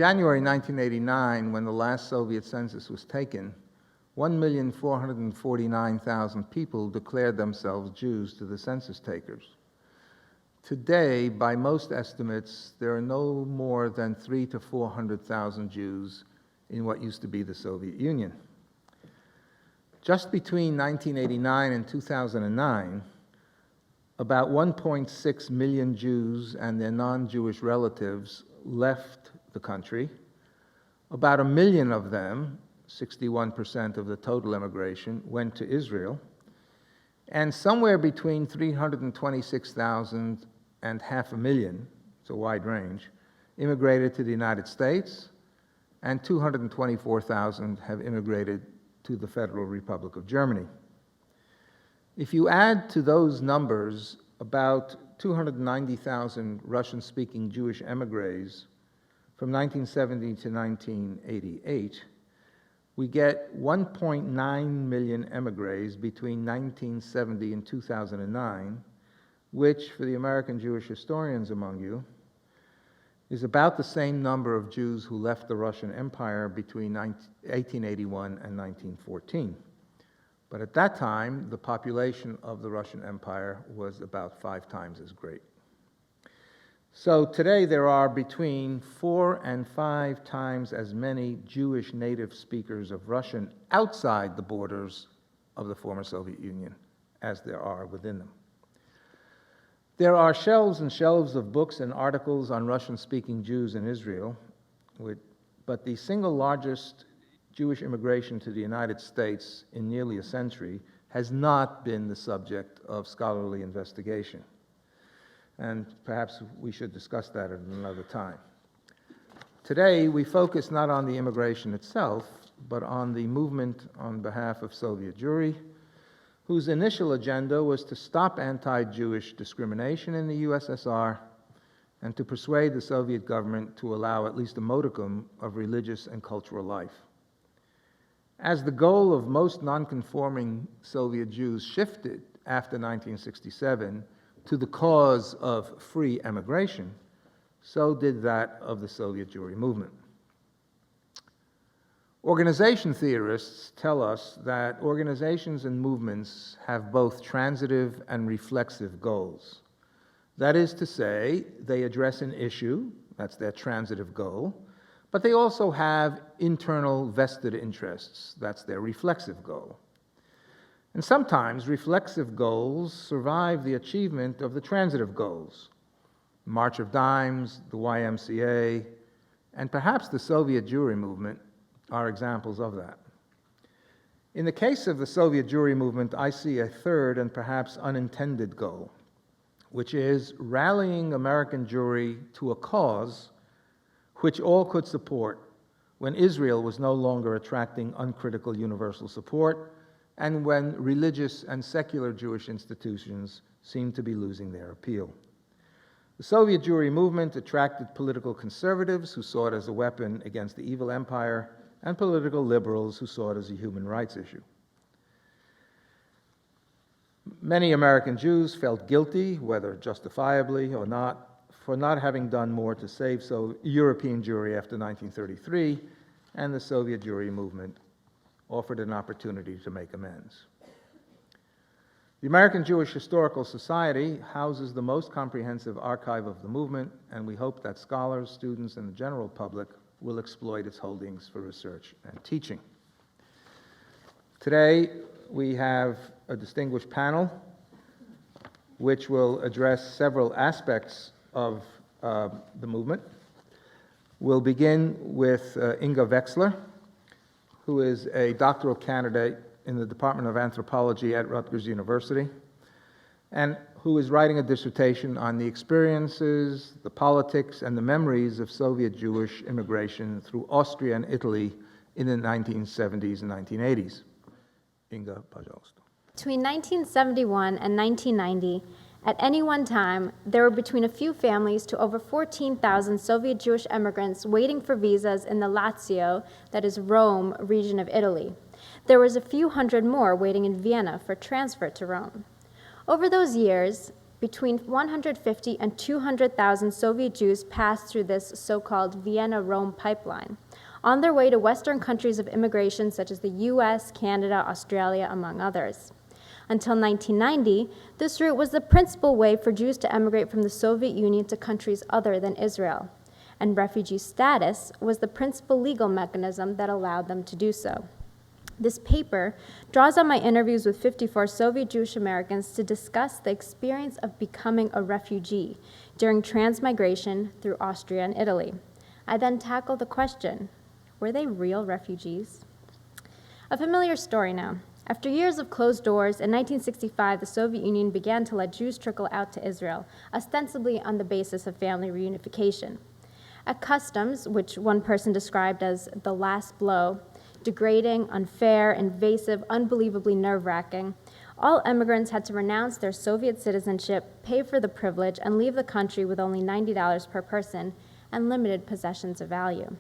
January 1989, when the last Soviet census was taken, 1,449,000 people declared themselves Jews to the census takers. Today, by most estimates, there are no more than 300,000 to 400,000 Jews in what used to be the Soviet Union. Just between 1989 and 2009, about 1.6 million Jews and their non-Jewish relatives left the country. About 1 million of them, 61% of the total immigration, went to Israel. And somewhere between 326,000 and 500,000, it's a wide range, immigrated to the United States, and 224,000 have immigrated to the Federal Republic of Germany. If you add to those numbers about 290,000 Russian-speaking Jewish émigrés from 1970 to 1988, we get 1.9 million émigrés between 1970 and 2009, which, for the American Jewish historians among you, is about the same number of Jews who left the Russian Empire between 1881 and 1914. But at that time, the population of the Russian Empire was about 5 times as great. So today there are between 4 and 5 times as many Jewish native speakers of Russian outside the borders of the former Soviet Union as there are within them. There are shelves and shelves of books and articles on Russian-speaking Jews in Israel, but the single largest Jewish immigration to the United States in nearly a century has not been the subject of scholarly investigation. And perhaps we should discuss that at another time. Today, we focus not on the immigration itself, but on the movement on behalf of Soviet Jewry, whose initial agenda was to stop anti-Jewish discrimination in the USSR and to persuade the Soviet government to allow at least a modicum of religious and cultural life. As the goal of most nonconforming Soviet Jews shifted after 1967 to the cause of free emigration, so did that of the Soviet Jewry movement. Organization theorists tell us that organizations and movements have both transitive and reflexive goals. That is to say, they address an issue, that's their transitive goal, but they also have internal vested interests, that's their reflexive goal. And sometimes reflexive goals survive the achievement of the transitive goals. March of Dimes, the YMCA, and perhaps the Soviet Jewry movement are examples of that. In the case of the Soviet Jewry movement, I see a third and perhaps unintended goal, which is rallying American Jewry to a cause which all could support when Israel was no longer attracting uncritical universal support and when religious and secular Jewish institutions seemed to be losing their appeal. The Soviet Jewry movement attracted political conservatives who saw it as a weapon against the evil empire and political liberals who saw it as a human rights issue. Many American Jews felt guilty, whether justifiably or not, for not having done more to save European Jewry after 1933, and the Soviet Jewry movement offered an opportunity to make amends. The American Jewish Historical Society houses the most comprehensive archive of the movement, and we hope that scholars, students, and the general public will exploit its holdings for research and teaching. Today, we have a distinguished panel which will address several aspects of the movement. We'll begin with Inga Veksler, who is a doctoral candidate in the Department of Anthropology at Rutgers University, and who is writing a dissertation on the experiences, the politics, and the memories of Soviet Jewish immigration through Austria and Italy in the 1970s and 1980s. Inga, пожалуйста. Between 1971 and 1990, at any one time, there were between a few families to over 14,000 Soviet Jewish immigrants waiting for visas in the Lazio, that is Rome, region of Italy. There was a few hundred more waiting in Vienna for transfer to Rome. Over those years, between 150 and 200,000 Soviet Jews passed through this so-called Vienna and Rome pipeline, on their way to Western countries of immigration such as the US, Canada, Australia, among others. Until 1990, this route was the principal way for Jews to emigrate from the Soviet Union to countries other than Israel, and refugee status was the principal legal mechanism that allowed them to do so. This paper draws on my interviews with 54 Soviet Jewish Americans to discuss the experience of becoming a refugee during transmigration through Austria and Italy. I then tackle the question, were they real refugees? A familiar story now. After years of closed doors, in 1965, the Soviet Union began to let Jews trickle out to Israel, ostensibly on the basis of family reunification. At customs, which one person described as the last blow, degrading, unfair, invasive, unbelievably nerve-wracking, all immigrants had to renounce their Soviet citizenship, pay for the privilege, and leave the country with only $90 per person and limited possessions of value.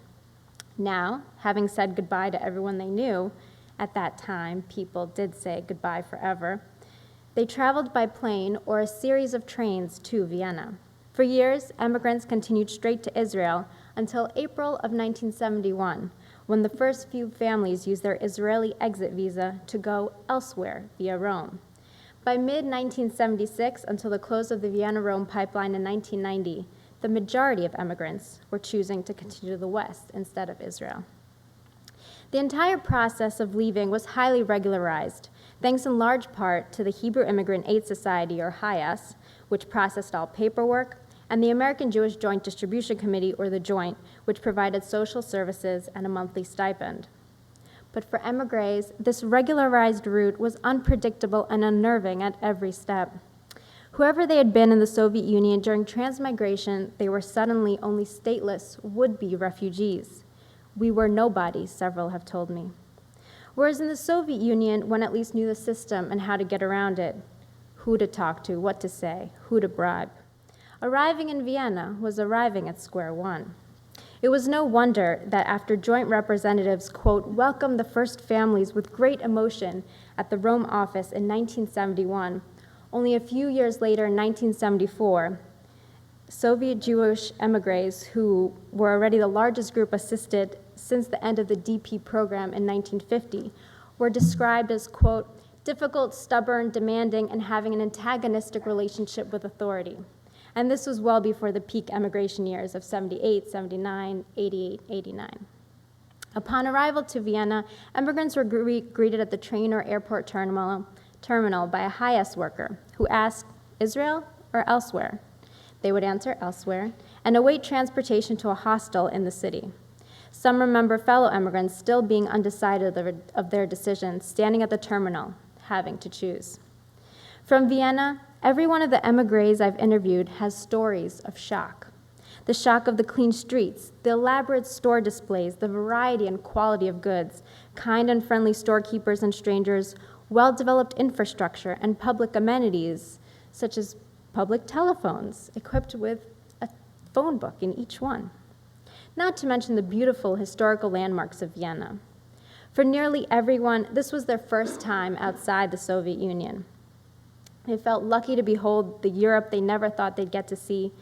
Now, having said goodbye to everyone they knew, at that time, people did say goodbye forever, they traveled by plane or a series of trains to Vienna. For years, immigrants continued straight to Israel until April of 1971, when the first few families used their Israeli exit visa to go elsewhere via Rome. By mid-1976, until the close of the Vienna-Rome pipeline in 1990, the majority of immigrants were choosing to continue to the west instead of Israel. The entire process of leaving was highly regularized, thanks in large part to the Hebrew Immigrant Aid Society, or HIAS, which processed all paperwork, and the American Jewish Joint Distribution Committee, or the Joint, which provided social services and a monthly stipend. But for émigrés, this regularized route was unpredictable and unnerving at every step. Whoever they had been in the Soviet Union during transmigration, they were suddenly only stateless would-be refugees. We were nobodies, several have told me. Whereas in the Soviet Union, one at least knew the system and how to get around it, who to talk to, what to say, who to bribe. Arriving in Vienna was arriving at square one. It was no wonder that after joint representatives, quote, welcomed the first families with great emotion at the Rome office in 1971, only a few years later in 1974, Soviet Jewish émigrés, who were already the largest group assisted since the end of the DP program in 1950, were described as, quote, difficult, stubborn, demanding, and having an antagonistic relationship with authority. And this was well before the peak emigration years of 78, 79, 88, 89. Upon arrival to Vienna, immigrants were greeted at the train or airport terminal by a HIAS worker who asked, Israel or elsewhere? They would answer elsewhere and await transportation to a hostel in the city. Some remember fellow immigrants still being undecided of their decisions, standing at the terminal, having to choose. From Vienna, every one of the émigrés I've interviewed has stories of shock. The shock of the clean streets, the elaborate store displays, the variety and quality of goods, kind and friendly storekeepers and strangers, well-developed infrastructure, and public amenities, such as public telephones, equipped with a phone book in each one. Not to mention the beautiful historical landmarks of Vienna. For nearly everyone, this was their first time outside the Soviet Union. They felt lucky to behold the Europe they never thought they'd get to see,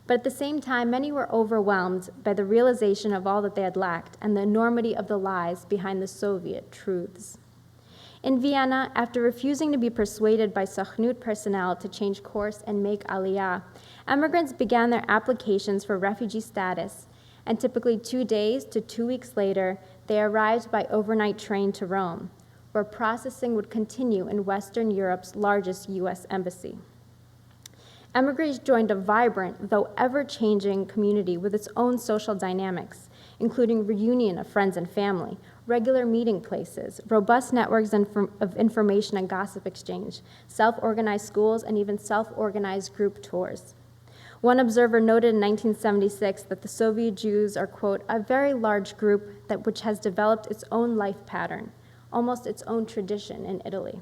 but at the same time, many were overwhelmed by the realization of all that they had lacked and the enormity of the lies behind the Soviet truths. In Vienna, after refusing to be persuaded by Sochnut personnel to change course and make Aliyah, immigrants began their applications for refugee status, and typically 2 days to 2 weeks later, they arrived by overnight train to Rome, where processing would continue in Western Europe's largest U.S. embassy. Émigrés joined a vibrant, though ever-changing community with its own social dynamics, including reunion of friends and family, regular meeting places, robust networks of information and gossip exchange, self-organized schools, and even self-organized group tours. One observer noted in 1976 that the Soviet Jews are, quote, a very large group which has developed its own life pattern, almost its own tradition in Italy.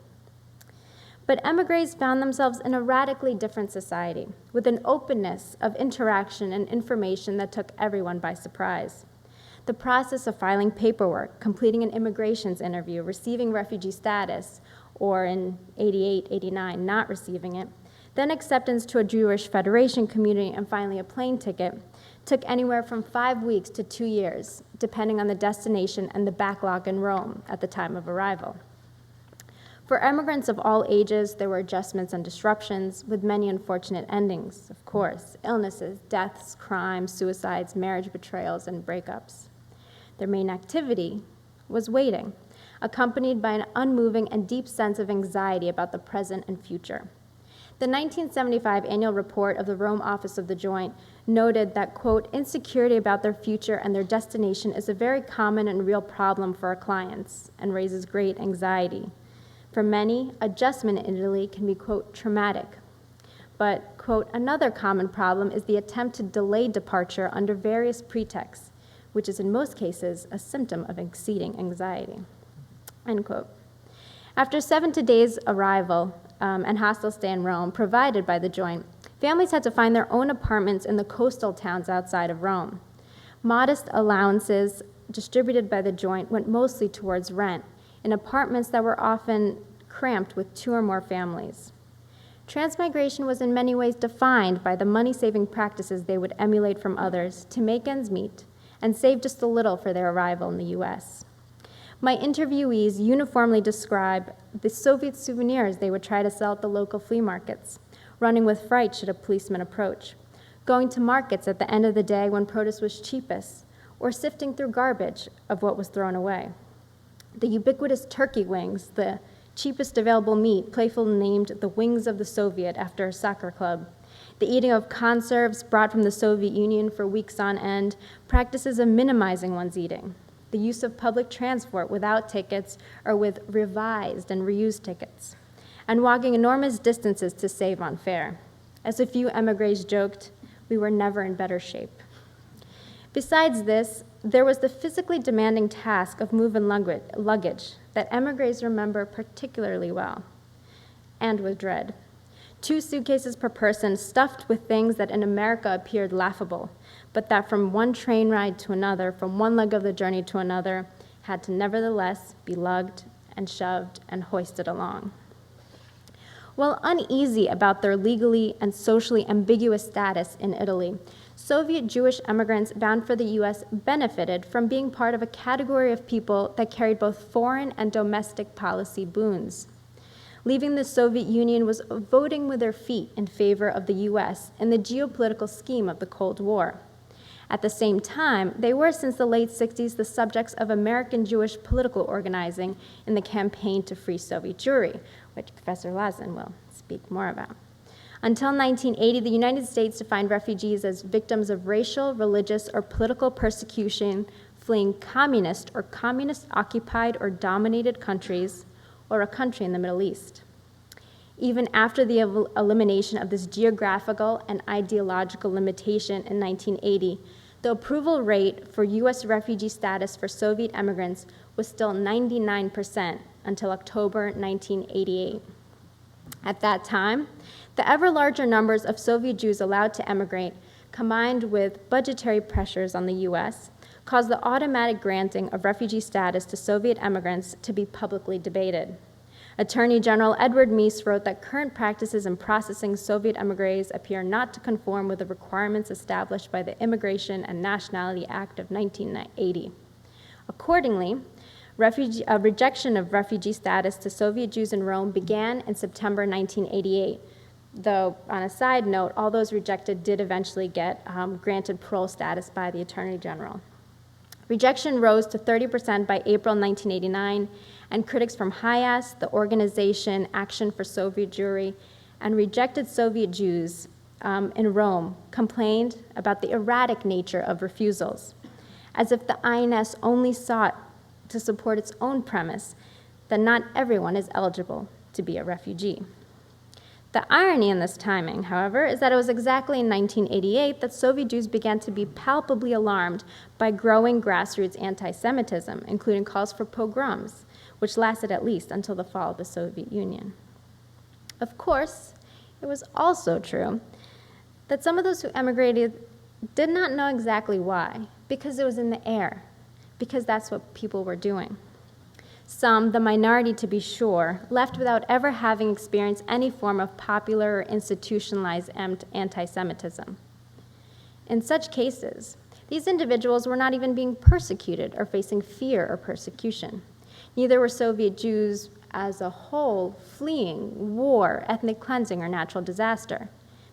But émigrés found themselves in a radically different society, with an openness of interaction and information that took everyone by surprise. The process of filing paperwork, completing an immigrations interview, receiving refugee status, or in 88, 89, not receiving it, Then acceptance to a Jewish Federation community, and finally a plane ticket, took anywhere from 5 weeks to 2 years, depending on the destination and the backlog in Rome at the time of arrival. For immigrants of all ages, there were adjustments and disruptions, with many unfortunate endings, of course: illnesses, deaths, crimes, suicides, marriage betrayals, and breakups. Their main activity was waiting, accompanied by an unmoving and deep sense of anxiety about the present and future. The 1975 annual report of the Rome office of the Joint noted that, quote, insecurity about their future and their destination is a very common and real problem for our clients and raises great anxiety. For many, adjustment in Italy can be, quote, traumatic. But, quote, another common problem is the attempt to delay departure under various pretexts, which is in most cases a symptom of exceeding anxiety, end quote. After 7 days arrival and hostel stay in Rome provided by the Joint, families had to find their own apartments in the coastal towns outside of Rome. Modest allowances distributed by the Joint went mostly towards rent, in apartments that were often cramped with 2 or more families. Transmigration was in many ways defined by the money-saving practices they would emulate from others to make ends meet and save just a little for their arrival in the U.S. My interviewees uniformly describe the Soviet souvenirs they would try to sell at the local flea markets, running with fright should a policeman approach, going to markets at the end of the day when produce was cheapest, or sifting through garbage of what was thrown away. The ubiquitous turkey wings, the cheapest available meat, playfully named the wings of the Soviet after a soccer club, the eating of conserves brought from the Soviet Union for weeks on end, practices of minimizing one's eating, the use of public transport without tickets or with revised and reused tickets, and walking enormous distances to save on fare. As a few émigrés joked, we were never in better shape. Besides this, there was the physically demanding task of moving luggage that émigrés remember particularly well, and with dread. 2 suitcases per person stuffed with things that in America appeared laughable, but that from one train ride to another, from one leg of the journey to another, had to nevertheless be lugged and shoved and hoisted along. While uneasy about their legally and socially ambiguous status in Italy, Soviet Jewish immigrants bound for the U.S. benefited from being part of a category of people that carried both foreign and domestic policy boons. Leaving the Soviet Union was voting with their feet in favor of the U.S. in the geopolitical scheme of the Cold War. At the same time, they were, since the late 60s, the subjects of American Jewish political organizing in the campaign to free Soviet Jewry, which Professor Lazin will speak more about. Until 1980, the United States defined refugees as victims of racial, religious, or political persecution fleeing communist or communist-occupied or dominated countries, or a country in the Middle East. Even after the elimination of this geographical and ideological limitation in 1980, the approval rate for U.S. refugee status for Soviet immigrants was still 99% until October 1988. At that time, the ever larger numbers of Soviet Jews allowed to emigrate, combined with budgetary pressures on the U.S., caused the automatic granting of refugee status to Soviet immigrants to be publicly debated. Attorney General Edward Meese wrote that current practices in processing Soviet emigres appear not to conform with the requirements established by the Immigration and Nationality Act of 1980. Accordingly, rejection of refugee status to Soviet Jews in Rome began in September 1988, though, on a side note, all those rejected did eventually get granted parole status by the Attorney General. Rejection rose to 30% by April 1989, and critics from HIAS, the organization Action for Soviet Jewry, and rejected Soviet Jews in Rome complained about the erratic nature of refusals, as if the INS only sought to support its own premise that not everyone is eligible to be a refugee. The irony in this timing, however, is that it was exactly in 1988 that Soviet Jews began to be palpably alarmed by growing grassroots anti-Semitism, including calls for pogroms, which lasted at least until the fall of the Soviet Union. Of course, it was also true that some of those who emigrated did not know exactly why, because it was in the air, because that's what people were doing. Some, the minority to be sure, left without ever having experienced any form of popular or institutionalized anti-Semitism. In such cases, these individuals were not even being persecuted or facing fear or persecution. Neither were Soviet Jews as a whole fleeing war, ethnic cleansing, or natural disaster.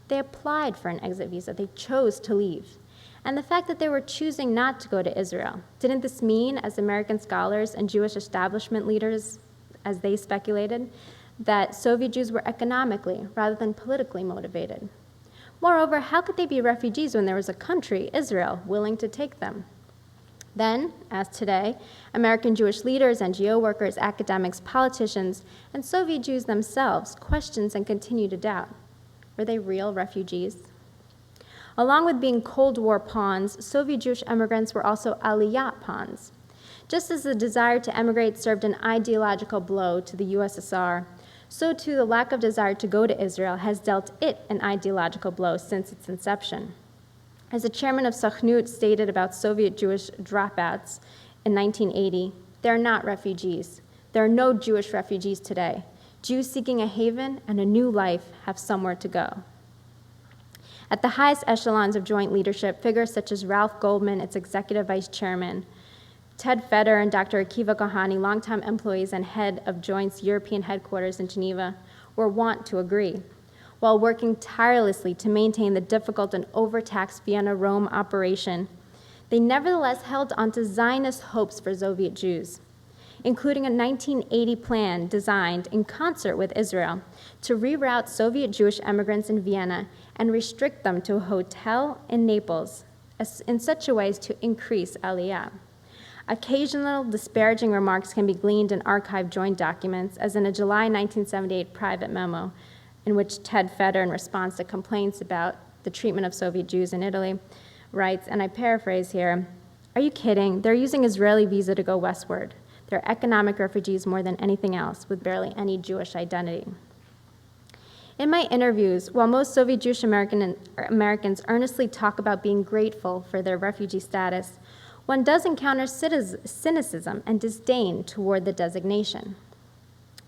They applied for an exit visa. They chose to leave. And the fact that they were choosing not to go to Israel, didn't this mean, as American scholars and Jewish establishment leaders, as they speculated, that Soviet Jews were economically rather than politically motivated? Moreover, how could they be refugees when there was a country, Israel, willing to take them? Then, as today, American Jewish leaders, NGO workers, academics, politicians, and Soviet Jews themselves questioned and continue to doubt. Were they real refugees? Along with being Cold War pawns, Soviet Jewish immigrants were also Aliyah pawns. Just as the desire to emigrate served an ideological blow to the USSR, so too the lack of desire to go to Israel has dealt it an ideological blow since its inception. As the chairman of Sochnut stated about Soviet Jewish dropouts in 1980, they're not refugees. There are no Jewish refugees today. Jews seeking a haven and a new life have somewhere to go. At the highest echelons of joint leadership, figures such as Ralph Goldman, its executive vice chairman, Ted Feder and Dr. Akiva Kohani, longtime employees and head of Joint's European headquarters in Geneva, were wont to agree. While working tirelessly to maintain the difficult and overtaxed Vienna and Rome operation, they nevertheless held onto Zionist hopes for Soviet Jews, including a 1980 plan designed in concert with Israel to reroute Soviet Jewish immigrants in Vienna and restrict them to a hotel in Naples in such a way as to increase Aliyah. Occasional disparaging remarks can be gleaned in archived joint documents, as in a July 1978 private memo in which Ted Feder, in response to complaints about the treatment of Soviet Jews in Italy, writes, and I paraphrase here, "Are you kidding? They're using Israeli visa to go westward. They're economic refugees more than anything else, with barely any Jewish identity." In my interviews, while most Soviet Jewish Americans earnestly talk about being grateful for their refugee status, one does encounter cynicism and disdain toward the designation.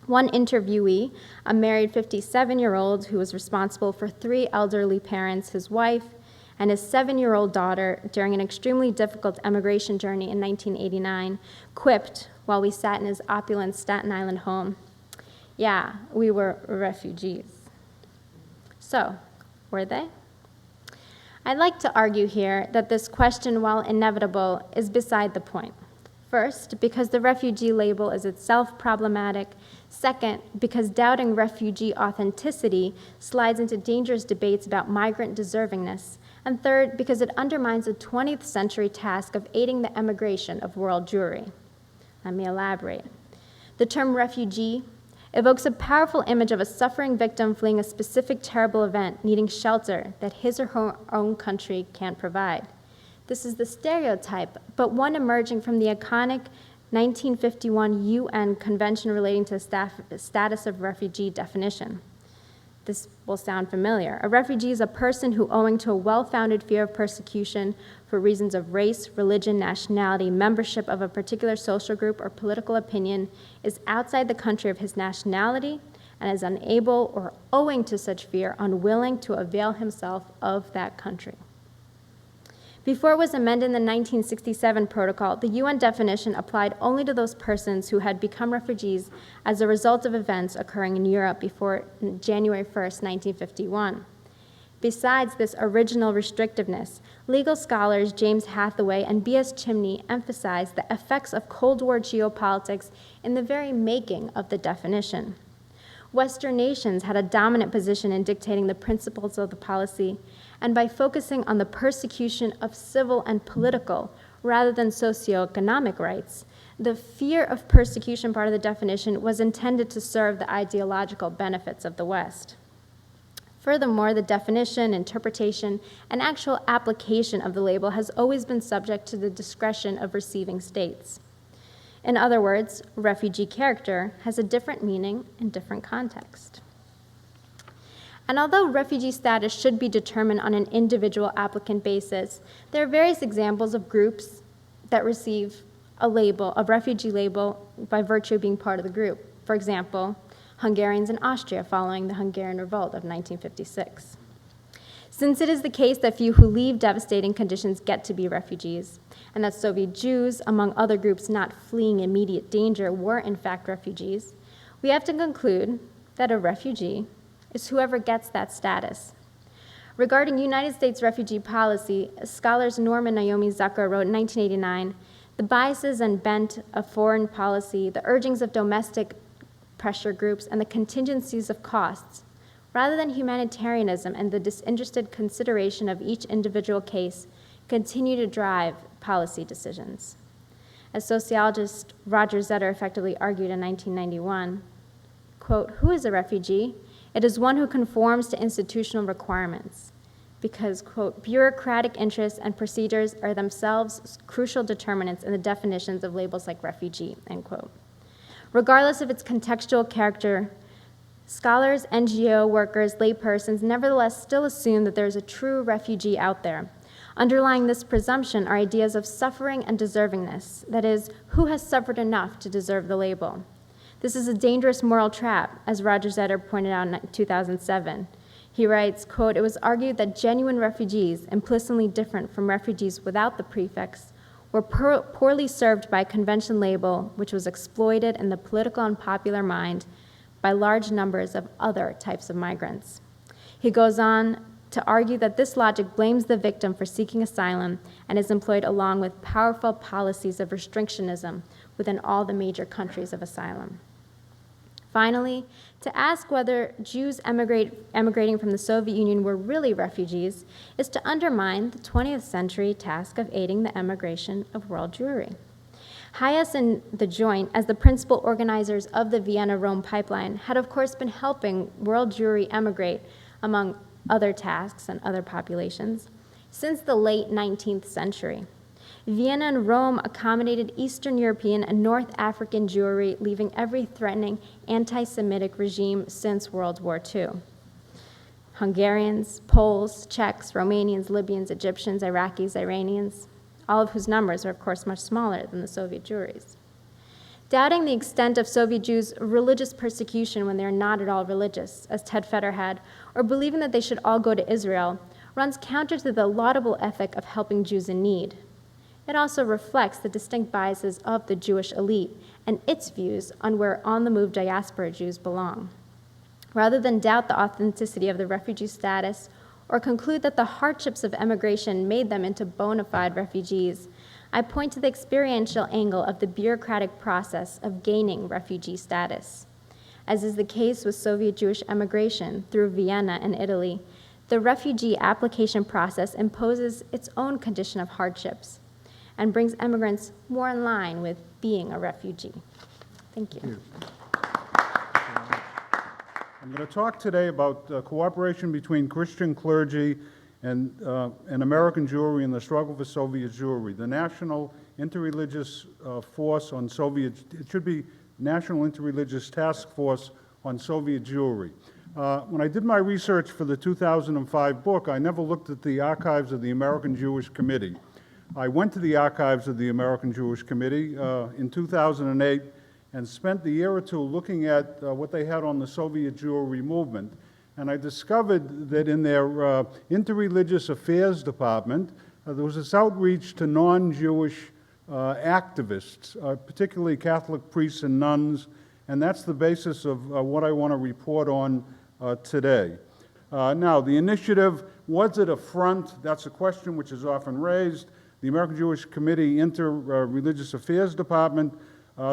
One interviewee, a married 57-year-old who was responsible for 3 elderly parents, his wife, and his 7-year-old daughter during an extremely difficult emigration journey in 1989, quipped while we sat in his opulent Staten Island home, "Yeah, we were refugees." So, were they? I'd like to argue here that this question, while inevitable, is beside the point. First, because the refugee label is itself problematic. Second, because doubting refugee authenticity slides into dangerous debates about migrant deservingness. And third, because it undermines the 20th century task of aiding the emigration of world Jewry. Let me elaborate. The term refugee evokes a powerful image of a suffering victim fleeing a specific terrible event, needing shelter that his or her own country can't provide. This is the stereotype, but one emerging from the iconic 1951 UN Convention relating to the status of refugee definition. This will sound familiar. A refugee is a person who, owing to a well-founded fear of persecution for reasons of race, religion, nationality, membership of a particular social group, or political opinion, is outside the country of his nationality and is unable, or owing to such fear, unwilling to avail himself of that country. Before it was amended in the 1967 protocol, the UN definition applied only to those persons who had become refugees as a result of events occurring in Europe before January 1st, 1951. Besides this original restrictiveness, legal scholars James Hathaway and B.S. Chimney emphasized the effects of Cold War geopolitics in the very making of the definition. Western nations had a dominant position in dictating the principles of the policy, and by focusing on the persecution of civil and political rather than socioeconomic rights, the fear of persecution part of the definition was intended to serve the ideological benefits of the West. Furthermore, the definition, interpretation, and actual application of the label has always been subject to the discretion of receiving states. In other words, refugee character has a different meaning in different contexts. And although refugee status should be determined on an individual applicant basis, there are various examples of groups that receive a refugee label by virtue of being part of the group. For example, Hungarians in Austria following the Hungarian Revolt of 1956. Since it is the case that few who leave devastating conditions get to be refugees, and that Soviet Jews, among other groups not fleeing immediate danger, were in fact refugees, we have to conclude that a refugee is whoever gets that status. Regarding United States refugee policy, scholars Norm and Naomi Zucker wrote in 1989, "The biases and bent of foreign policy, the urgings of domestic pressure groups, and the contingencies of costs, rather than humanitarianism and the disinterested consideration of each individual case, continue to drive policy decisions." As sociologist Roger Zetter effectively argued in 1991, quote, "Who is a refugee? It is one who conforms to institutional requirements because, quote, bureaucratic interests and procedures are themselves crucial determinants in the definitions of labels like refugee," end quote. Regardless of its contextual character, scholars, NGO workers, laypersons nevertheless still assume that there is a true refugee out there. Underlying this presumption are ideas of suffering and deservingness, that is, who has suffered enough to deserve the label. This is a dangerous moral trap, as Roger Zetter pointed out in 2007. He writes, quote, "It was argued that genuine refugees, implicitly different from refugees without the prefix, were poorly served by a convention label which was exploited in the political and popular mind by large numbers of other types of migrants." He goes on to argue that this logic blames the victim for seeking asylum and is employed along with powerful policies of restrictionism within all the major countries of asylum. Finally, to ask whether Jews emigrating from the Soviet Union were really refugees is to undermine the 20th century task of aiding the emigration of world Jewry. Hayes and the Joint, as the principal organizers of the Vienna-Rome pipeline, had of course been helping world Jewry emigrate, among other tasks and other populations, since the late 19th century. Vienna and Rome accommodated Eastern European and North African Jewry, leaving every threatening anti-Semitic regime since World War II. Hungarians, Poles, Czechs, Romanians, Libyans, Egyptians, Iraqis, Iranians, all of whose numbers are of course much smaller than the Soviet Jewries. Doubting the extent of Soviet Jews' religious persecution when they are not at all religious, as Ted Fetter had, or believing that they should all go to Israel, runs counter to the laudable ethic of helping Jews in need. It also reflects the distinct biases of the Jewish elite and its views on where on-the-move diaspora Jews belong. Rather than doubt the authenticity of the refugee status or conclude that the hardships of emigration made them into bona fide refugees, I point to the experiential angle of the bureaucratic process of gaining refugee status. As is the case with Soviet Jewish emigration through Vienna and Italy, the refugee application process imposes its own condition of hardships and brings immigrants more in line with being a refugee. Thank you. I'm going to talk today about cooperation between Christian clergy and American Jewry in the struggle for Soviet Jewry. The National Interreligious Force on Soviet, it should be National Interreligious Task Force on Soviet Jewry. When I did my research for the 2005 book, I never looked at the archives of the American Jewish Committee. I went to the archives of the American Jewish Committee in 2008 and spent the year or two looking at what they had on the Soviet Jewry movement. And I discovered that in their Interreligious Affairs Department, there was this outreach to non-Jewish activists, particularly Catholic priests and nuns, and that's the basis of what I want to report on today. Now, the initiative, was it a front? That's a question which is often raised. The American Jewish Committee Interreligious Affairs Department,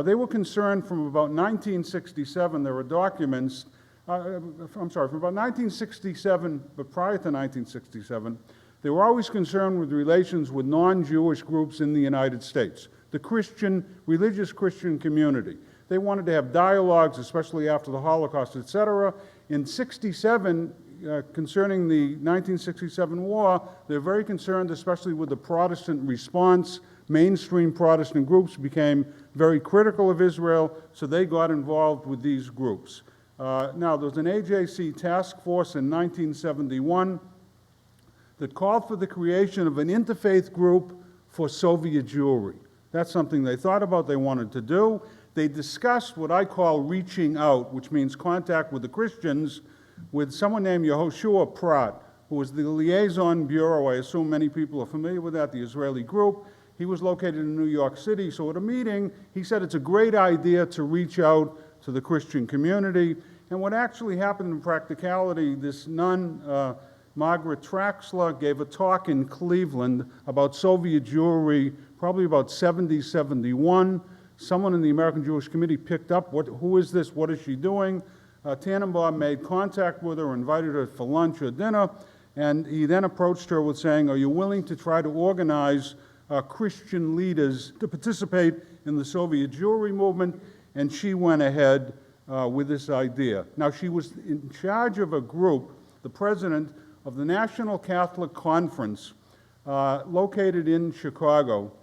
they were concerned from about 1967, there were documents, from about 1967, but prior to 1967, they were always concerned with relations with non-Jewish groups in the United States, the Christian, religious Christian community. They wanted to have dialogues, especially after the Holocaust, etc. In 67, concerning the 1967 war, they're very concerned, especially with the Protestant response. Mainstream Protestant groups became very critical of Israel, so they got involved with these groups. Now, there was an AJHS task force in 1971 that called for the creation of an interfaith group for Soviet Jewry. That's something they thought about, they wanted to do. They discussed what I call reaching out, which means contact with the Christians, with someone named Yehoshua Prat, who was the liaison bureau. I assume many people are familiar with that, the Israeli group. He was located in New York City, so at a meeting, he said it's a great idea to reach out to the Christian community. And what actually happened in practicality, this nun, Margaret Traxler, gave a talk in Cleveland about Soviet Jewry, probably about 70, 71. Someone in the American Jewish Committee picked up, who is this, what is she doing? Tannenbaum made contact with her, invited her for lunch or dinner, and he then approached her with saying, are you willing to try to organize Christian leaders to participate in the Soviet Jewry movement? And she went ahead with this idea. Now, she was in charge of a group, the president of the National Catholic Conference, located in Chicago.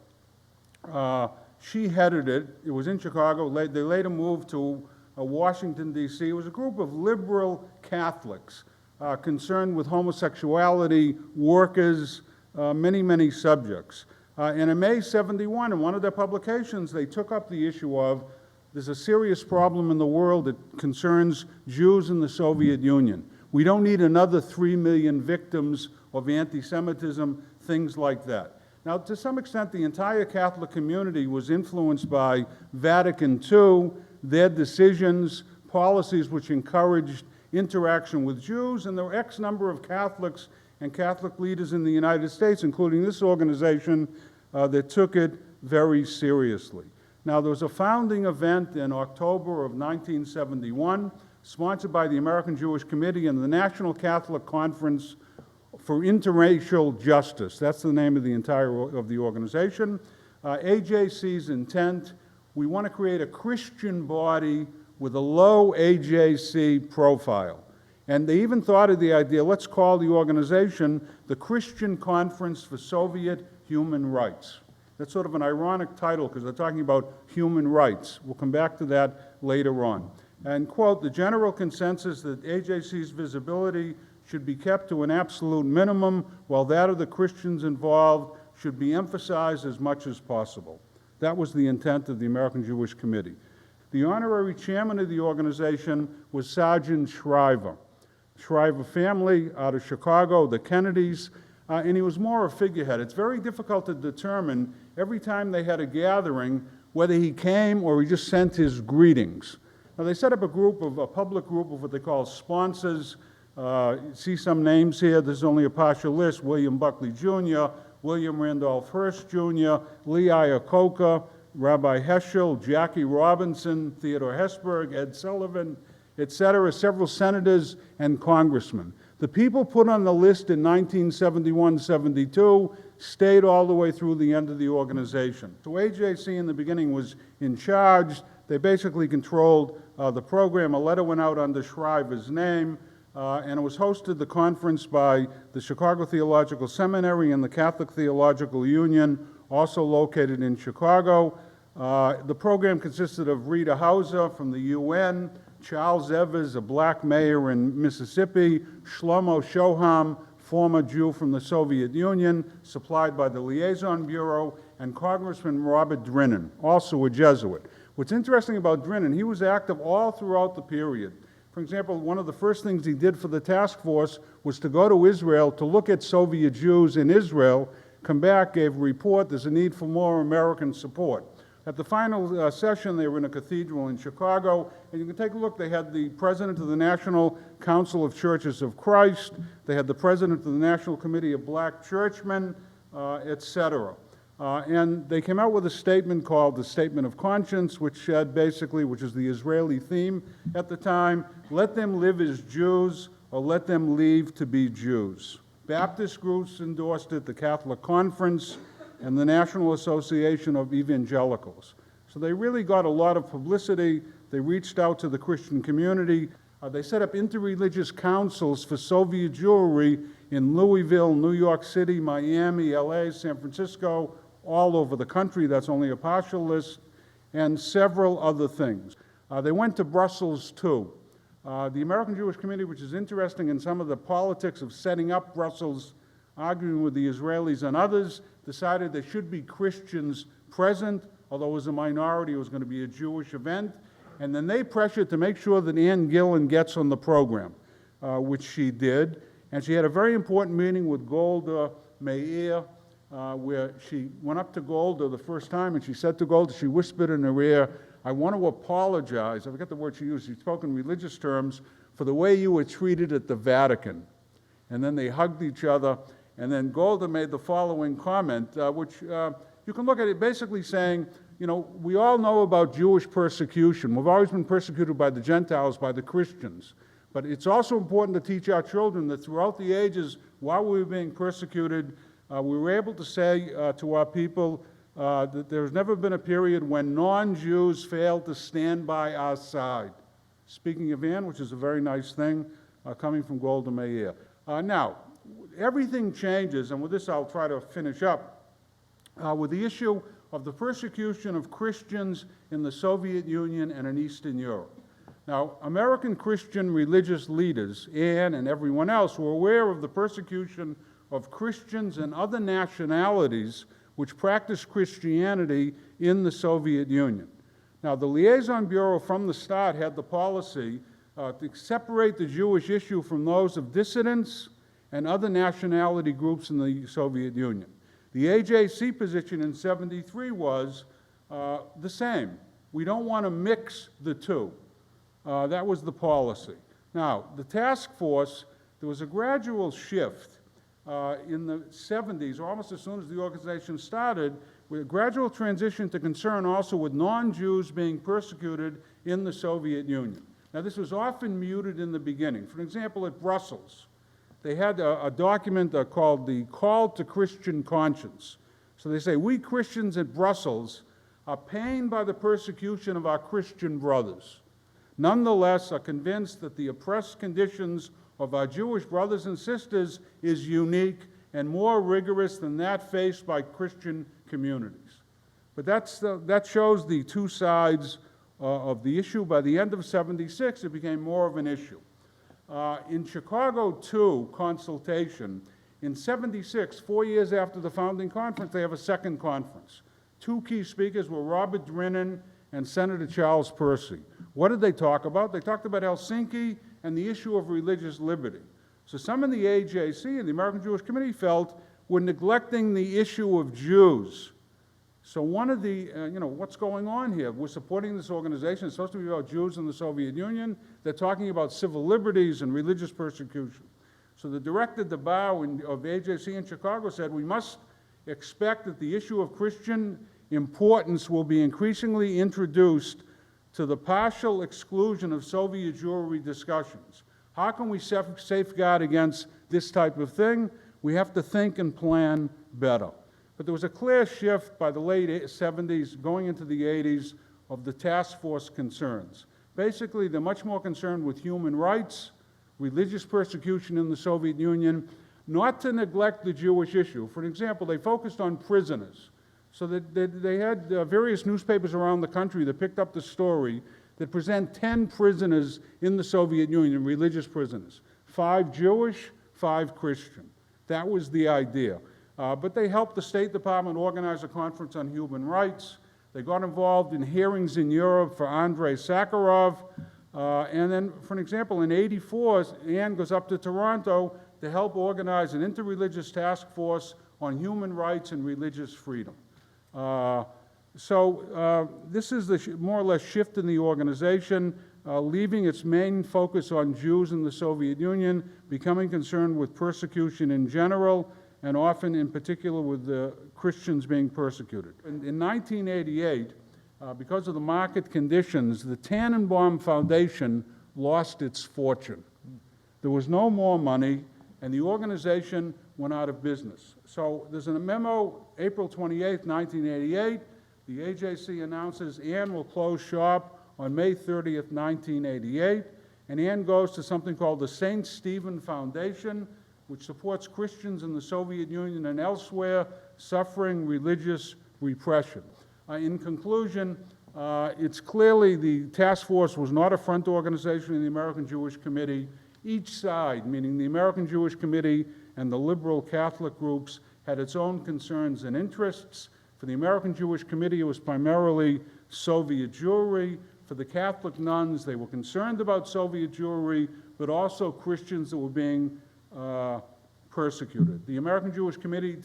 She headed it. It was in Chicago. They later moved to Washington, D.C. It was a group of liberal Catholics concerned with homosexuality, workers, many, many subjects. And in May '71, in one of their publications, they took up the issue of there's a serious problem in the world that concerns Jews in the Soviet Union. We don't need another 3 million victims of anti-Semitism, things like that. Now, to some extent, the entire Catholic community was influenced by Vatican II, their decisions, policies which encouraged interaction with Jews, and there were X number of Catholics and Catholic leaders in the United States, including this organization, that took it very seriously. Now, there was a founding event in October of 1971, sponsored by the American Jewish Committee and the National Catholic Conference for Interracial Justice. That's the name of the organization. AJC's intent, we want to create a Christian body with a low AJC profile. And they even thought of the idea, let's call the organization the Christian Conference for Soviet Human Rights. That's sort of an ironic title because they're talking about human rights. We'll come back to that later on. And quote, the general consensus that AJC's visibility should be kept to an absolute minimum, while that of the Christians involved should be emphasized as much as possible. That was the intent of the American Jewish Committee. The honorary chairman of the organization was Sergeant Shriver. Shriver family out of Chicago, the Kennedys, and he was more a figurehead. It's very difficult to determine every time they had a gathering whether he came or he just sent his greetings. Now, they set up a public group of what they call sponsors. You see some names here. There's only a partial list. William Buckley Jr., William Randolph Hearst Jr., Lee Iacocca, Rabbi Heschel, Jackie Robinson, Theodore Hesburgh, Ed Sullivan, etc., several senators and congressmen. The people put on the list in 1971-72 stayed all the way through the end of the organization. So AJC in the beginning was in charge. They basically controlled the program. A letter went out under Shriver's name, and it was hosted, the conference, by the Chicago Theological Seminary and the Catholic Theological Union, also located in Chicago. The program consisted of Rita Hauser from the UN, Charles Evers, a black mayor in Mississippi, Shlomo Shoham, former Jew from the Soviet Union, supplied by the Liaison Bureau, and Congressman Robert Drinan, also a Jesuit. What's interesting about Drinan, he was active all throughout the period. For example, one of the first things he did for the task force was to go to Israel to look at Soviet Jews in Israel, come back, gave a report, there's a need for more American support. At the final session, they were in a cathedral in Chicago, and you can take a look. They had the president of the National Council of Churches of Christ, they had the president of the National Committee of Black Churchmen, etc. And they came out with a statement called the Statement of Conscience, which said basically, which is the Israeli theme at the time, let them live as Jews or let them leave to be Jews. Baptist groups endorsed it, the Catholic Conference, and the National Association of Evangelicals. So they really got a lot of publicity. They reached out to the Christian community. They set up interreligious councils for Soviet Jewry in Louisville, New York City, Miami, LA, San Francisco, all over the country. That's only a partial list, and several other things. They went to Brussels too. The American Jewish Committee, which is interesting in some of the politics of setting up Brussels, arguing with the Israelis and others, decided there should be Christians present, although it was a minority, it was going to be a Jewish event. And then they pressured to make sure that Ann Gillen gets on the program, which she did. And she had a very important meeting with Golda Meir, where she went up to Golda the first time, and she said to Golda, she whispered in her ear, "I want to apologize," I forget the word she used, she spoke in religious terms, "for the way you were treated at the Vatican." And then they hugged each other, and then Golda made the following comment, which you can look at it basically saying, you know, we all know about Jewish persecution. We've always been persecuted by the Gentiles, by the Christians. But it's also important to teach our children that throughout the ages, while we were being persecuted, we were able to say to our people that there's never been a period when non-Jews failed to stand by our side. Speaking of Anne, which is a very nice thing, coming from Golda Meir. Now, everything changes, and with this I'll try to finish up, with the issue of the persecution of Christians in the Soviet Union and in Eastern Europe. Now, American Christian religious leaders, Anne and everyone else, were aware of the persecution of Christians and other nationalities which practiced Christianity in the Soviet Union. Now, the Liaison Bureau from the start had the policy to separate the Jewish issue from those of dissidents and other nationality groups in the Soviet Union. The AJC position in '73 was the same. We don't want to mix the two. That was the policy. Now, the task force, there was a gradual shift in the '70s, almost as soon as the organization started, with a gradual transition to concern also with non-Jews being persecuted in the Soviet Union. Now, this was often muted in the beginning. For example, at Brussels, they had a document called the Call to Christian Conscience. So they say, we Christians at Brussels are pained by the persecution of our Christian brothers. Nonetheless, are convinced that the oppressed conditions of our Jewish brothers and sisters is unique and more rigorous than that faced by Christian communities. But that shows the two sides of the issue. By the end of '76, it became more of an issue. In Chicago 2 consultation, in '76, 4 years after the founding conference, they have a second conference. Two key speakers were Robert Drinan and Senator Charles Percy. What did they talk about? They talked about Helsinki and the issue of religious liberty. So some in the AJC and the American Jewish Committee felt we're neglecting the issue of Jews. So one of the, what's going on here? We're supporting this organization. It's supposed to be about Jews in the Soviet Union. They're talking about civil liberties and religious persecution. So the director Debau of AJC in Chicago said, we must expect that the issue of Christian importance will be increasingly introduced to the partial exclusion of Soviet Jewry discussions. How can we safeguard against this type of thing? We have to think and plan better. But there was a clear shift by the late '70s, going into the '80s, of the task force concerns. Basically, they're much more concerned with human rights, religious persecution in the Soviet Union, not to neglect the Jewish issue. For example, they focused on prisoners. So they had various newspapers around the country that picked up the story that present 10 prisoners in the Soviet Union, religious prisoners. 5 Jewish, 5 Christian. That was the idea. But they helped the State Department organize a conference on human rights. They got involved in hearings in Europe for Andrei Sakharov. And then, for an example, in '84, Anne goes up to Toronto to help organize an interreligious task force on human rights and religious freedom. This is the more or less shift in the organization, leaving its main focus on Jews in the Soviet Union, becoming concerned with persecution in general, and often in particular with the Christians being persecuted. In 1988, because of the market conditions, the Tannenbaum Foundation lost its fortune. There was no more money, and the organization went out of business. So there's a memo, April 28th, 1988. The AJC announces Anne will close shop on May 30th, 1988, and Anne goes to something called the St. Stephen Foundation, which supports Christians in the Soviet Union and elsewhere suffering religious repression. In conclusion, it's clearly the task force was not a front organization in the American Jewish Committee. Each side, meaning the American Jewish Committee and the liberal Catholic groups, had its own concerns and interests. For the American Jewish Committee, it was primarily Soviet Jewry. For the Catholic nuns, they were concerned about Soviet Jewry, but also Christians that were being persecuted. The American Jewish Committee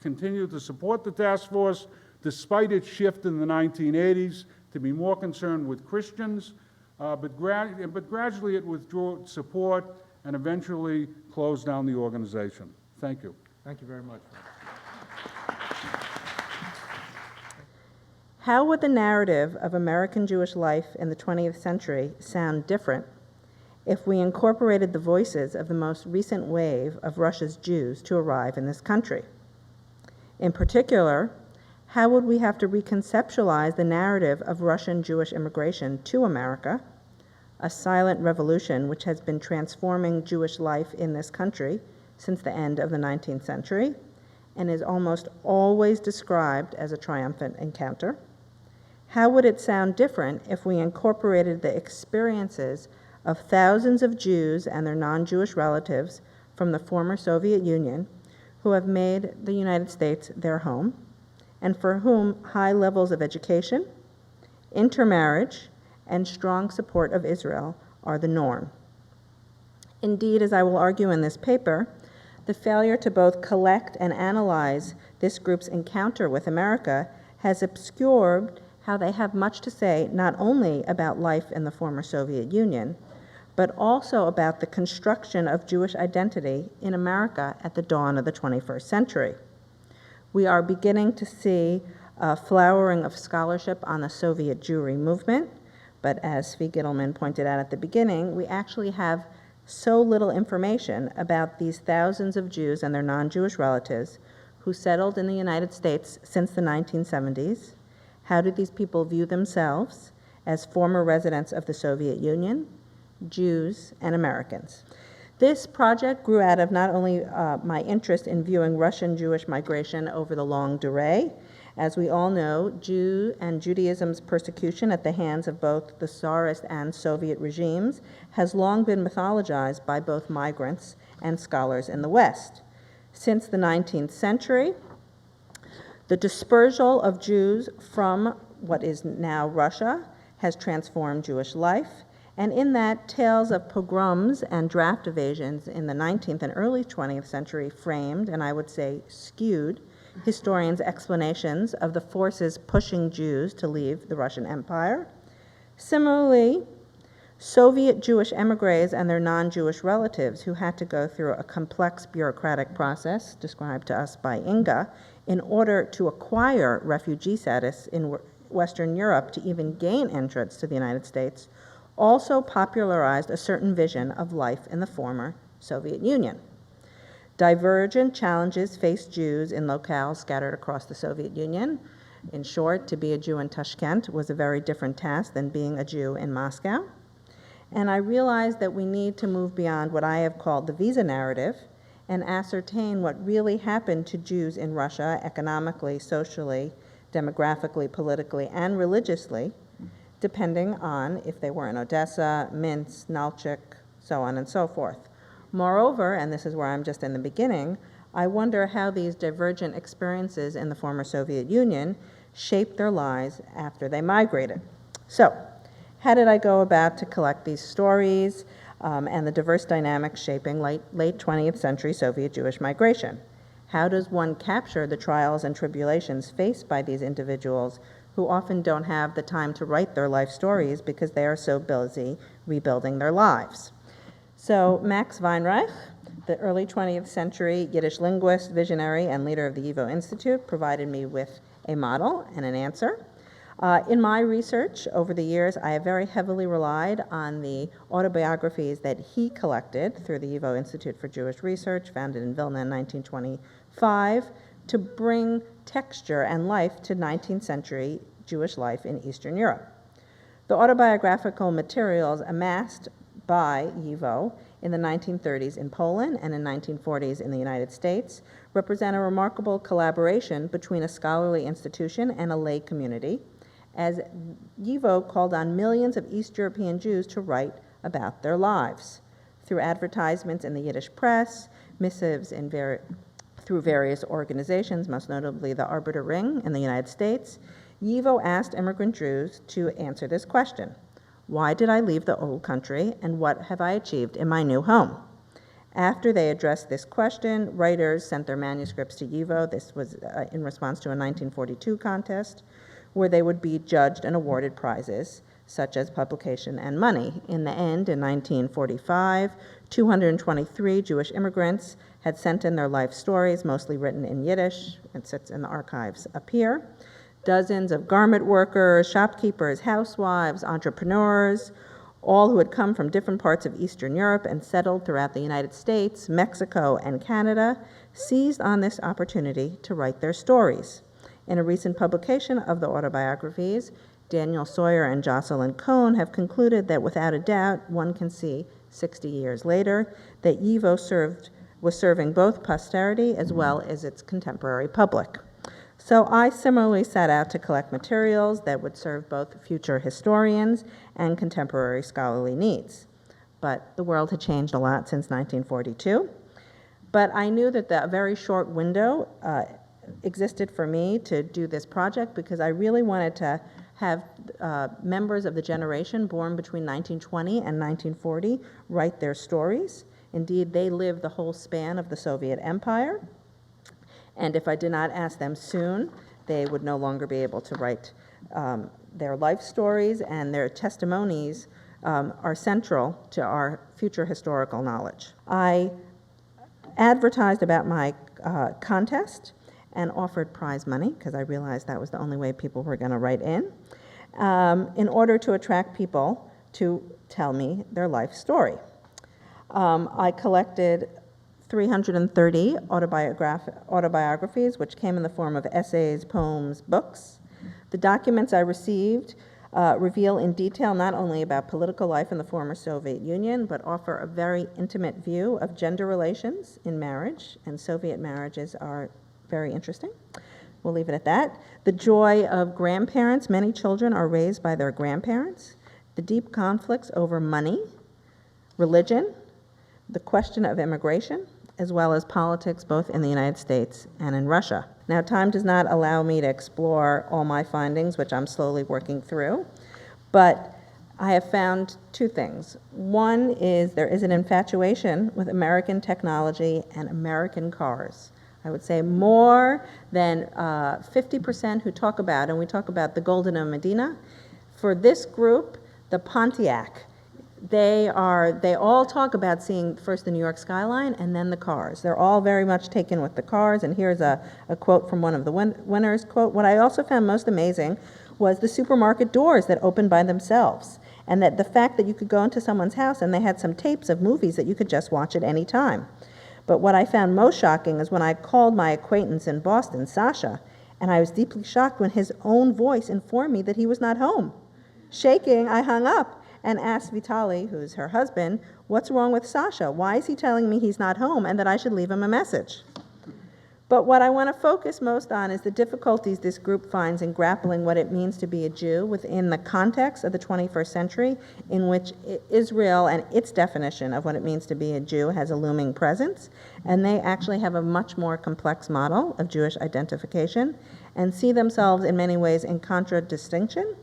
continued to support the task force despite its shift in the 1980s to be more concerned with Christians, but gradually it withdrew support and eventually closed down the organization. Thank you. Thank you very much. How would the narrative of American Jewish life in the 20th century sound different if we incorporated the voices of the most recent wave of Russia's Jews to arrive in this country? In particular, how would we have to reconceptualize the narrative of Russian Jewish immigration to America, a silent revolution which has been transforming Jewish life in this country since the end of the 19th century and is almost always described as a triumphant encounter? How would it sound different if we incorporated the experiences of thousands of Jews and their non-Jewish relatives from the former Soviet Union who have made the United States their home, and for whom high levels of education, intermarriage, and strong support of Israel are the norm? Indeed, as I will argue in this paper, the failure to both collect and analyze this group's encounter with America has obscured how they have much to say not only about life in the former Soviet Union, but also about the construction of Jewish identity in America at the dawn of the 21st century. We are beginning to see a flowering of scholarship on the Soviet Jewry movement, but as Zvi Gitelman pointed out at the beginning, we actually have so little information about these thousands of Jews and their non-Jewish relatives who settled in the United States since the 1970s. How do these people view themselves as former residents of the Soviet Union, Jews, and Americans? This project grew out of not only my interest in viewing Russian Jewish migration over the longue durée. As we all know, Jew and Judaism's persecution at the hands of both the Tsarist and Soviet regimes has long been mythologized by both migrants and scholars in the West. Since the 19th century, the dispersal of Jews from what is now Russia has transformed Jewish life, and in that, tales of pogroms and draft evasions in the 19th and early 20th century framed, and I would say skewed, historians' explanations of the forces pushing Jews to leave the Russian Empire. Similarly, Soviet Jewish émigrés and their non-Jewish relatives who had to go through a complex bureaucratic process described to us by Inga in order to acquire refugee status in Western Europe to even gain entrance to the United States also popularized a certain vision of life in the former Soviet Union. Divergent challenges faced Jews in locales scattered across the Soviet Union. In short, to be a Jew in Tashkent was a very different task than being a Jew in Moscow. And I realized that we need to move beyond what I have called the visa narrative and ascertain what really happened to Jews in Russia economically, socially, demographically, politically, and religiously, depending on if they were in Odessa, Minsk, Nalchik, so on and so forth. Moreover, and this is where I'm just in the beginning, I wonder how these divergent experiences in the former Soviet Union shaped their lives after they migrated. So, how did I go about to collect these stories and the diverse dynamics shaping late 20th century Soviet Jewish migration? How does one capture the trials and tribulations faced by these individuals who often don't have the time to write their life stories because they are so busy rebuilding their lives? So Max Weinreich, the early 20th century Yiddish linguist, visionary, and leader of the YIVO Institute, provided me with a model and an answer. In my research over the years, I have very heavily relied on the autobiographies that he collected through the YIVO Institute for Jewish Research, founded in Vilna in 1925, to bring texture and life to 19th century Jewish life in Eastern Europe. The autobiographical materials amassed by YIVO in the 1930s in Poland and in 1940s in the United States represent a remarkable collaboration between a scholarly institution and a lay community, as YIVO called on millions of East European Jews to write about their lives through advertisements in the Yiddish press, missives in Through various organizations, most notably the Arbiter Ring in the United States, YIVO asked immigrant Jews to answer this question: why did I leave the old country, and what have I achieved in my new home? After they addressed this question, writers sent their manuscripts to YIVO. This was in response to a 1942 contest where they would be judged and awarded prizes such as publication and money. In the end, in 1945, 223 Jewish immigrants had sent in their life stories, mostly written in Yiddish. It sits in the archives up here. Dozens of garment workers, shopkeepers, housewives, entrepreneurs, all who had come from different parts of Eastern Europe and settled throughout the United States, Mexico, and Canada, seized on this opportunity to write their stories. In a recent publication of the autobiographies, Daniel Sawyer and Jocelyn Cohn have concluded that without a doubt, one can see 60 years later that YIVO was serving both posterity as well as its contemporary public. So I similarly set out to collect materials that would serve both future historians and contemporary scholarly needs. But the world had changed a lot since 1942. But I knew that a very short window existed for me to do this project because I really wanted to have members of the generation born between 1920 and 1940 write their stories. Indeed, they lived the whole span of the Soviet Empire. And if I did not ask them soon, they would no longer be able to write their life stories, and their testimonies are central to our future historical knowledge. I advertised about my contest and offered prize money, because I realized that was the only way people were going to write in order to attract people to tell me their life story. I collected 330 autobiographies, which came in the form of essays, poems, books. The documents I received reveal in detail not only about political life in the former Soviet Union, but offer a very intimate view of gender relations in marriage, and Soviet marriages are very interesting. We'll leave it at that. The joy of grandparents. Many children are raised by their grandparents. The deep conflicts over money, religion, the question of immigration, as well as politics both in the United States and in Russia. Now, time does not allow me to explore all my findings, which I'm slowly working through, but I have found two things. One is there is an infatuation with American technology and American cars. I would say more than 50% who talk about, and we talk about the Golden Medina. For this group, the Pontiac, they all talk about seeing first the New York skyline and then the cars. They're all very much taken with the cars, and here's a quote from one of the winners. Quote, "What I also found most amazing was the supermarket doors that opened by themselves, and that the fact that you could go into someone's house and they had some tapes of movies that you could just watch at any time. But what I found most shocking is when I called my acquaintance in Boston, Sasha, and I was deeply shocked when his own voice informed me that he was not home. Shaking, I hung up and asked Vitaly, who's her husband, what's wrong with Sasha? Why is he telling me he's not home and that I should leave him a message? But what I want to focus most on is the difficulties this group finds in grappling what it means to be a Jew within the context of the 21st century, in which Israel and its definition of what it means to be a Jew has a looming presence, and they actually have a much more complex model of Jewish identification and see themselves in many ways in contradistinction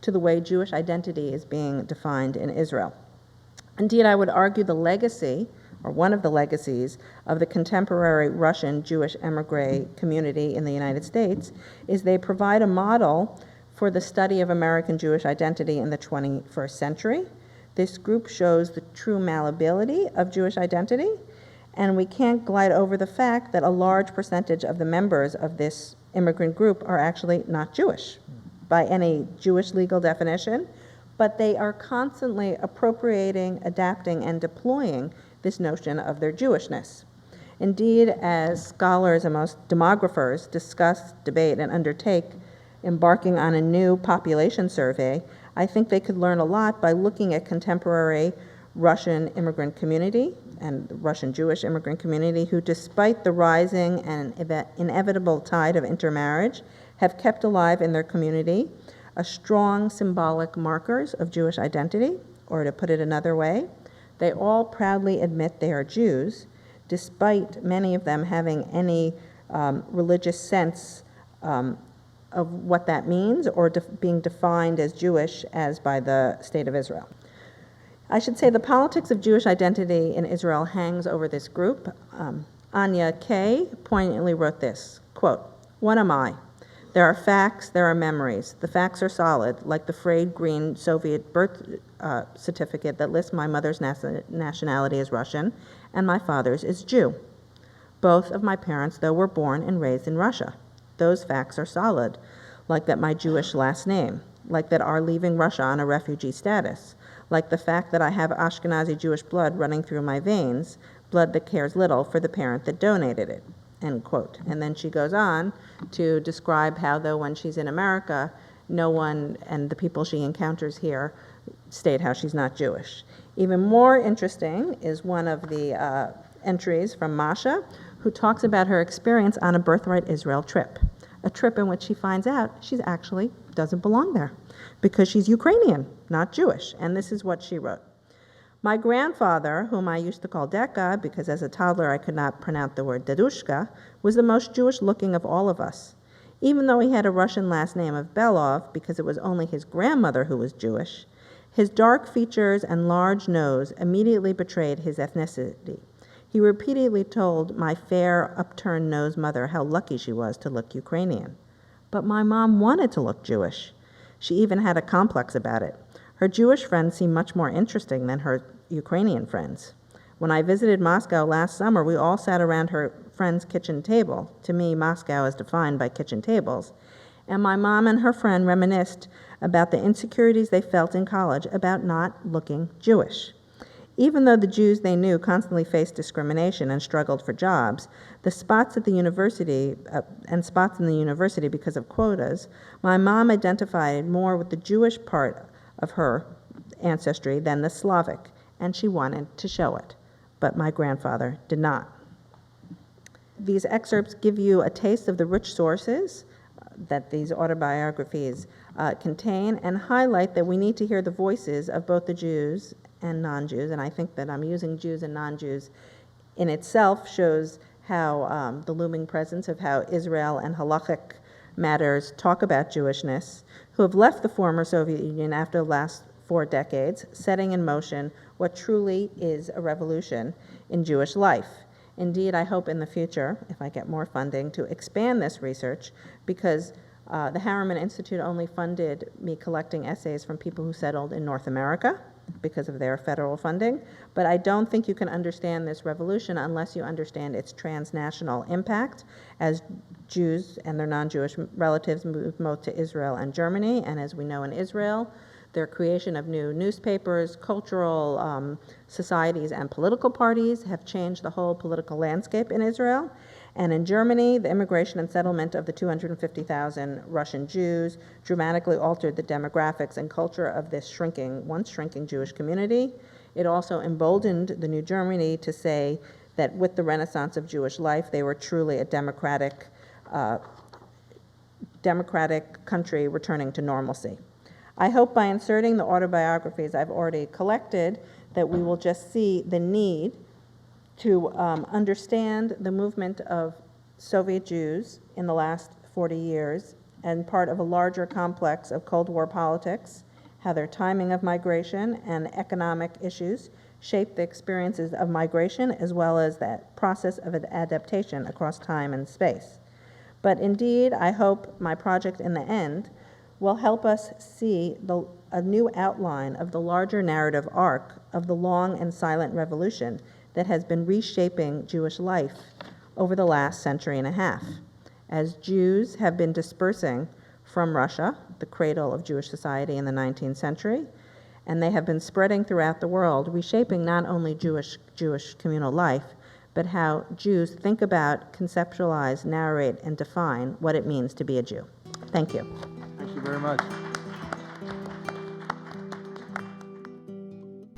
to the way Jewish identity is being defined in Israel. Indeed, I would argue the legacy, or one of the legacies, of the contemporary Russian Jewish emigre community in the United States is they provide a model for the study of American Jewish identity in the 21st century. This group shows the true malleability of Jewish identity, and we can't glide over the fact that a large percentage of the members of this immigrant group are actually not Jewish by any Jewish legal definition, but they are constantly appropriating, adapting, and deploying this notion of their Jewishness. Indeed, as scholars and most demographers discuss, debate, and undertake embarking on a new population survey, I think they could learn a lot by looking at contemporary Russian immigrant community and the Russian Jewish immigrant community who, despite the rising and inevitable tide of intermarriage, have kept alive in their community a strong symbolic markers of Jewish identity, or to put it another way, they all proudly admit they are Jews. despite many of them having any religious sense of what that means or being defined as Jewish as by the State of Israel. I should say the politics of Jewish identity in Israel hangs over this group. Anya Kay poignantly wrote this, quote, "What am I? There are facts, there are memories. The facts are solid, like the frayed green Soviet birth certificate that lists my mother's nationality as Russian and my father's is Jew. Both of my parents, though, were born and raised in Russia. Those facts are solid, like that my Jewish last name, like that our leaving Russia on a refugee status, like the fact that I have Ashkenazi Jewish blood running through my veins, blood that cares little for the parent that donated it," end quote. And then she goes on to describe how, though when she's in America, no one and the people she encounters here state how she's not Jewish. Even more interesting is one of the entries from Masha, who talks about her experience on a Birthright Israel trip, a trip in which she finds out she actually doesn't belong there because she's Ukrainian, not Jewish. And this is what she wrote. "My grandfather, whom I used to call Deka because as a toddler I could not pronounce the word Dedushka, was the most Jewish-looking of all of us. Even though he had a Russian last name of Belov because it was only his grandmother who was Jewish, his dark features and large nose immediately betrayed his ethnicity. He repeatedly told my fair, upturned nose mother how lucky she was to look Ukrainian. But my mom wanted to look Jewish. She even had a complex about it. Her Jewish friends seemed much more interesting than her Ukrainian friends. When I visited Moscow last summer, we all sat around her friend's kitchen table. To me, Moscow is defined by kitchen tables. And my mom and her friend reminisced about the insecurities they felt in college about not looking Jewish. Even though the Jews they knew constantly faced discrimination and struggled for jobs, the spots at the university and spots in the university because of quotas, my mom identified more with the Jewish part of her ancestry than the Slavic, and she wanted to show it. But my grandfather did not." These excerpts give you a taste of the rich sources that these autobiographies contain and highlight that we need to hear the voices of both the Jews and non-Jews, and I think that I'm using Jews and non-Jews in itself shows how the looming presence of how Israel and halachic matters talk about Jewishness, who have left the former Soviet Union after the last 4 decades, setting in motion what truly is a revolution in Jewish life. Indeed, I hope in the future, if I get more funding, to expand this research because the Harriman Institute only funded me collecting essays from people who settled in North America because of their federal funding, but I don't think you can understand this revolution unless you understand its transnational impact as Jews and their non-Jewish relatives moved both to Israel and Germany, and as we know in Israel, their creation of new newspapers, cultural societies, and political parties have changed the whole political landscape in Israel. And in Germany, the immigration and settlement of the 250,000 Russian Jews dramatically altered the demographics and culture of this once shrinking Jewish community. It also emboldened the New Germany to say that with the renaissance of Jewish life, they were truly a democratic country returning to normalcy. I hope by inserting the autobiographies I've already collected that we will just see the need to understand the movement of Soviet Jews in the last 40 years and part of a larger complex of Cold War politics, how their timing of migration and economic issues shaped the experiences of migration as well as that process of adaptation across time and space. But indeed, I hope my project in the end will help us see a new outline of the larger narrative arc of the long and silent revolution that has been reshaping Jewish life over the last century and a half. As Jews have been dispersing from Russia, the cradle of Jewish society in the 19th century, and they have been spreading throughout the world, reshaping not only Jewish communal life, but how Jews think about, conceptualize, narrate, and define what it means to be a Jew. Thank you. Thank you very much.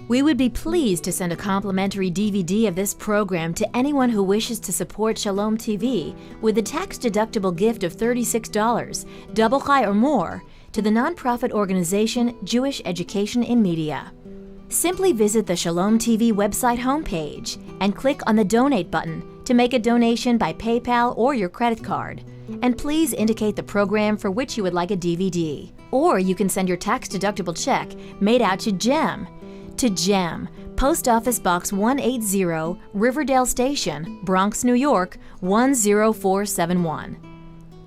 We would be pleased to send a complimentary DVD of this program to anyone who wishes to support Shalom TV with a tax-deductible gift of $36, double chai or more, to the nonprofit organization Jewish Education in Media. Simply visit the Shalom TV website homepage and click on the Donate button to make a donation by PayPal or your credit card. And please indicate the program for which you would like a DVD. Or you can send your tax-deductible check made out to GEM. To GEM, Post Office Box 180, Riverdale Station, Bronx, New York, 10471.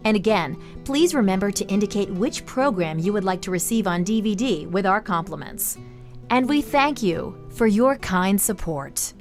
And again, please remember to indicate which program you would like to receive on DVD with our compliments. And we thank you for your kind support.